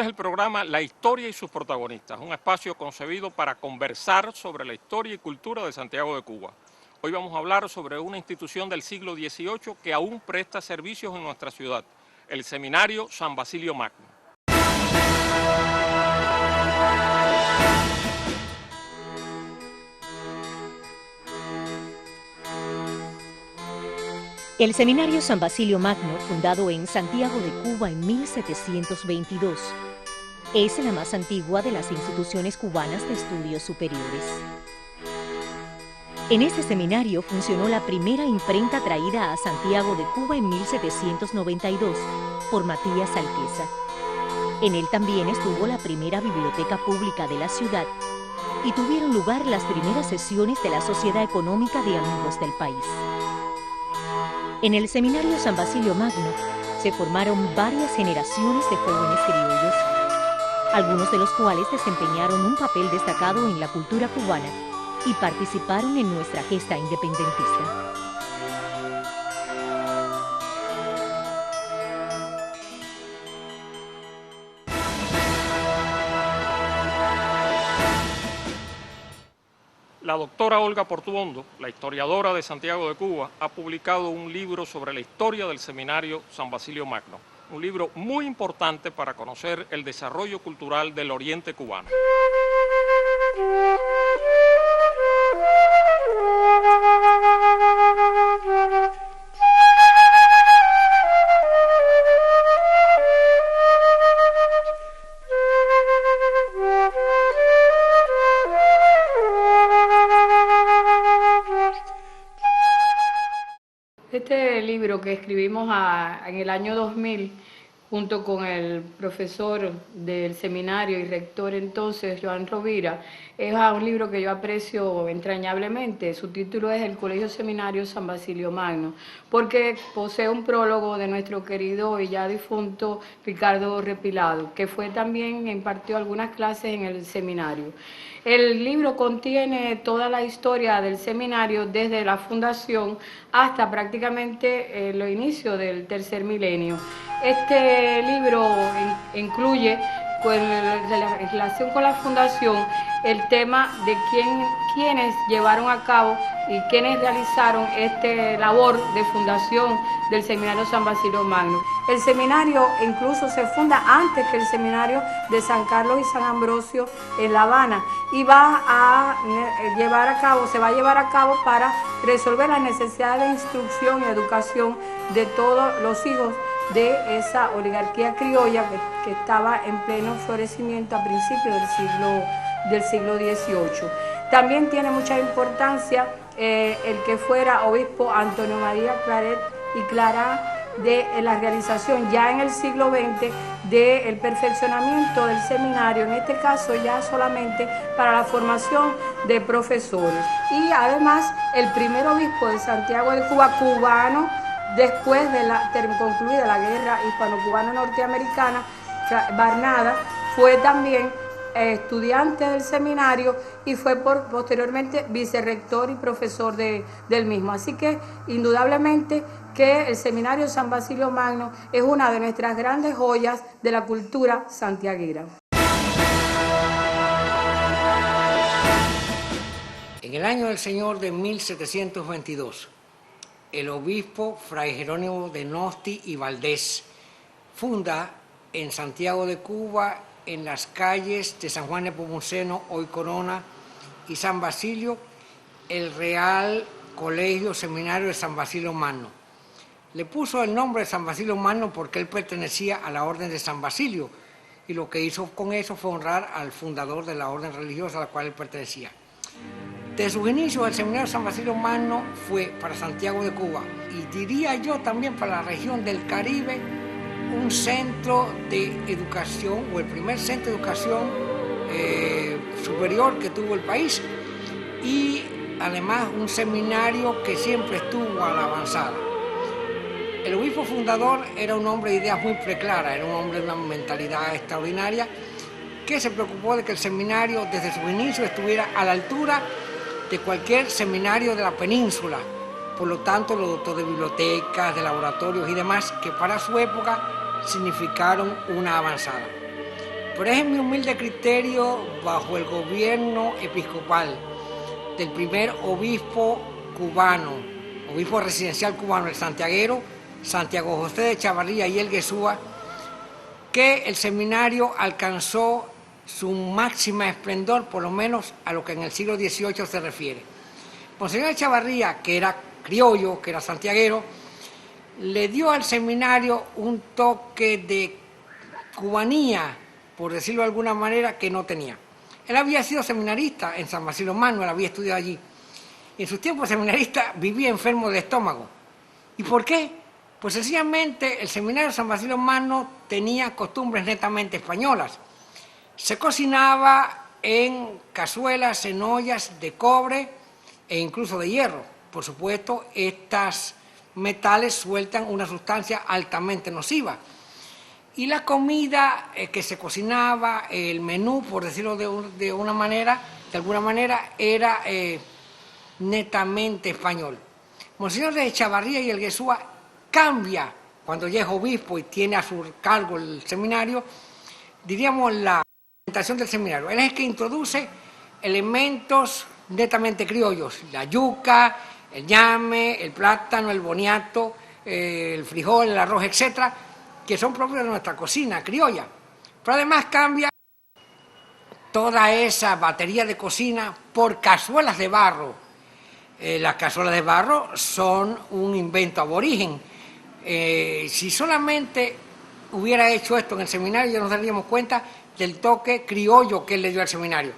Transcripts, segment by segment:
Este es el programa La Historia y sus protagonistas, un espacio concebido para conversar sobre la historia y cultura de Santiago de Cuba. Hoy vamos a hablar sobre una institución del siglo XVIII que aún presta servicios en nuestra ciudad, el Seminario San Basilio Magno. El Seminario San Basilio Magno, fundado en Santiago de Cuba en 1722, es la más antigua de las instituciones cubanas de estudios superiores. En este seminario funcionó la primera imprenta traída a Santiago de Cuba en 1792 por Matías Alqueza. En él también estuvo la primera biblioteca pública de la ciudad y tuvieron lugar las primeras sesiones de la Sociedad Económica de Amigos del País. En el Seminario San Basilio Magno se formaron varias generaciones de jóvenes criollos, algunos de los cuales desempeñaron un papel destacado en la cultura cubana y participaron en nuestra gesta independentista. La doctora Olga Portuondo, la historiadora de Santiago de Cuba, ha publicado un libro sobre la historia del Seminario San Basilio Magno, un libro muy importante para conocer el desarrollo cultural del oriente cubano. Este libro que escribimos en el año 2000, junto con el profesor del seminario y rector entonces, Joan Rovira, es un libro que yo aprecio entrañablemente. Su título es El Colegio Seminario San Basilio Magno, porque posee un prólogo de nuestro querido y ya difunto Ricardo Repilado, que impartió algunas clases en el seminario. El libro contiene toda la historia del seminario desde la fundación hasta prácticamente los inicios del tercer milenio. Este libro incluye, en relación con la fundación, el tema de quienes llevaron a cabo y quienes realizaron esta labor de fundación del Seminario San Basilio Magno. El seminario incluso se funda antes que el seminario de San Carlos y San Ambrosio en La Habana y se va a llevar a cabo para resolver las necesidades de instrucción y educación de todos los hijos de esa oligarquía criolla que estaba en pleno florecimiento a principios del siglo XVIII. También tiene mucha importancia el que fuera obispo Antonio María Claret y Clara de la realización ya en el siglo XX del perfeccionamiento del seminario, en este caso ya solamente para la formación de profesores. Y además el primer obispo de Santiago de Cuba, cubano, después de concluida la guerra hispano-cubana norteamericana, Barnada, fue también estudiante del seminario y fue posteriormente vicerrector y profesor del mismo. Así que indudablemente que el Seminario San Basilio Magno es una de nuestras grandes joyas de la cultura santiaguera. En el año del Señor de 1722, el obispo Fray Jerónimo de Nosti y Valdés funda en Santiago de Cuba, en las calles de San Juan Nepomuceno, hoy Corona, y San Basilio, el Real Colegio Seminario de San Basilio Magno. Le puso el nombre de San Basilio Magno porque él pertenecía a la Orden de San Basilio, y lo que hizo con eso fue honrar al fundador de la orden religiosa a la cual él pertenecía. Desde sus inicios, el Seminario San Basilio Magno fue para Santiago de Cuba, y diría yo también para la región del Caribe, un centro de educación, o el primer centro de educación superior que tuvo el país, y además un seminario que siempre estuvo a la avanzada. El obispo fundador era un hombre de ideas muy preclaras, era un hombre de una mentalidad extraordinaria, que se preocupó de que el seminario desde su inicio estuviera a la altura de cualquier seminario de la península. Por lo tanto, lo dotó de bibliotecas, de laboratorios y demás, que para su época significaron una avanzada. Pero es en mi humilde criterio, bajo el gobierno episcopal del primer obispo cubano, obispo residencial cubano, el santiaguero, Santiago José de Chavarría y Elguesúa, que el seminario alcanzó su máxima esplendor, por lo menos a lo que en el siglo XVIII se refiere. Monseñor Chavarría, que era criollo, que era santiaguero, le dio al seminario un toque de cubanía, por decirlo de alguna manera, que no tenía. Él había sido seminarista en San Basilio Magno, él había estudiado allí. En sus tiempos seminarista vivía enfermo del estómago. ¿Y por qué? Pues sencillamente el seminario de San Basilio Magno tenía costumbres netamente españolas. Se cocinaba en cazuelas, en ollas de cobre e incluso de hierro. Por supuesto, estos metales sueltan una sustancia altamente nociva. Y la comida que se cocinaba, el menú, por decirlo de alguna manera, era netamente español. Monseñor de Chavarría y Elguesúa cambia, cuando ya es obispo y tiene a su cargo el seminario, diríamos la orientación del seminario. Él es el que introduce elementos netamente criollos, la yuca, el ñame, el plátano, el boniato, el frijol, el arroz, etcétera, que son propios de nuestra cocina criolla. Pero además cambia toda esa batería de cocina por cazuelas de barro. Las cazuelas de barro son un invento aborigen. Si solamente hubiera hecho esto en el seminario, ya nos daríamos cuenta del toque criollo que él le dio al seminario.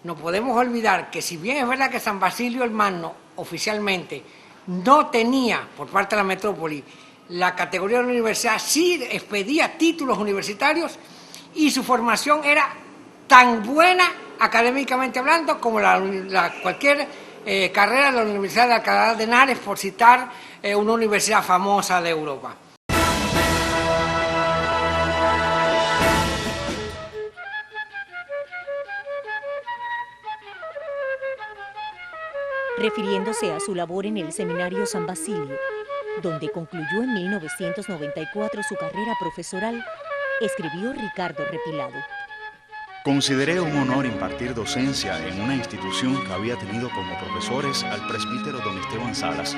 No podemos olvidar que, si bien es verdad que San Basilio el Magno oficialmente no tenía, por parte de la metrópoli, la categoría de la universidad, sí expedía títulos universitarios y su formación era tan buena académicamente hablando como cualquier carrera de la Universidad de Alcalá de Henares, por citar una universidad famosa de Europa. Refiriéndose a su labor en el Seminario San Basilio, donde concluyó en 1994 su carrera profesoral, escribió Ricardo Repilado. Consideré un honor impartir docencia en una institución que había tenido como profesores al presbítero don Esteban Salas,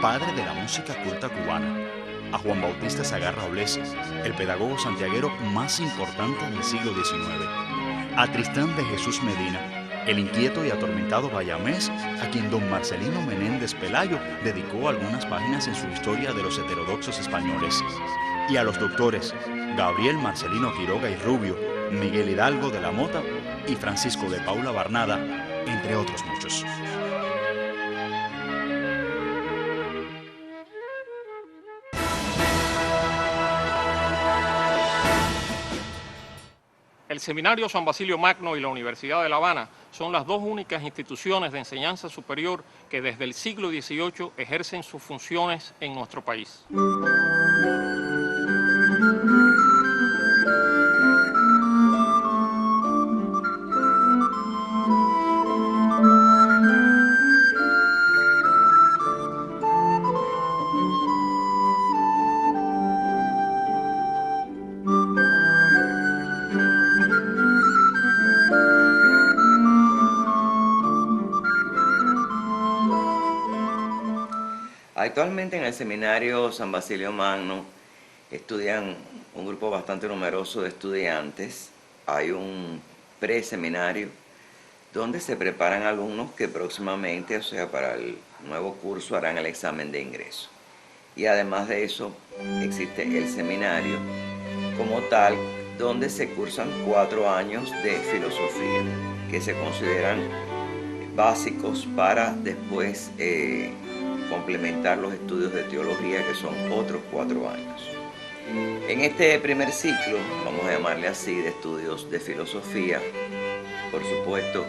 padre de la música culta cubana, a Juan Bautista Sagarra Olés, el pedagogo santiaguero más importante del siglo XIX, a Tristán de Jesús Medina, el inquieto y atormentado bayamés, a quien don Marcelino Menéndez Pelayo dedicó algunas páginas en su historia de los heterodoxos españoles, y a los doctores Gabriel Marcelino Quiroga y Rubio, Miguel Hidalgo de la Mota y Francisco de Paula Barnada, entre otros muchos. El Seminario San Basilio Magno y la Universidad de La Habana son las dos únicas instituciones de enseñanza superior que desde el siglo XVIII ejercen sus funciones en nuestro país. Actualmente en el Seminario San Basilio Magno estudian un grupo bastante numeroso de estudiantes. Hay un preseminario donde se preparan alumnos que próximamente, o sea, para el nuevo curso, harán el examen de ingreso. Y además de eso, existe el seminario como tal, donde se cursan 4 años de filosofía, que se consideran básicos para después complementar los estudios de teología, que son otros 4 años. En este primer ciclo, vamos a llamarle así, de estudios de filosofía, por supuesto,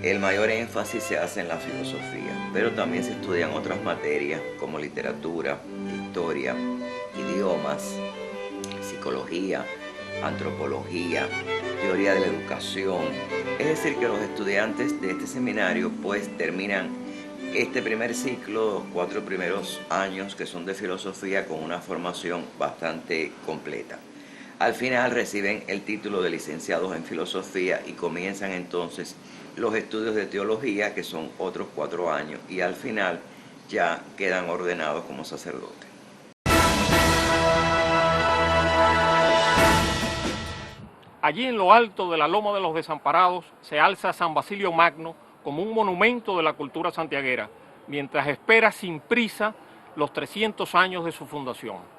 el mayor énfasis se hace en la filosofía, pero también se estudian otras materias como literatura, historia, idiomas, psicología, antropología, teoría de la educación. Es decir, que los estudiantes de este seminario pues terminan este primer ciclo, los 4 primeros años que son de filosofía, con una formación bastante completa. Al final reciben el título de licenciados en filosofía y comienzan entonces los estudios de teología, que son otros 4 años, y al final ya quedan ordenados como sacerdotes. Allí en lo alto de la Loma de los Desamparados se alza San Basilio Magno como un monumento de la cultura santiaguera, mientras espera sin prisa los 300 años de su fundación.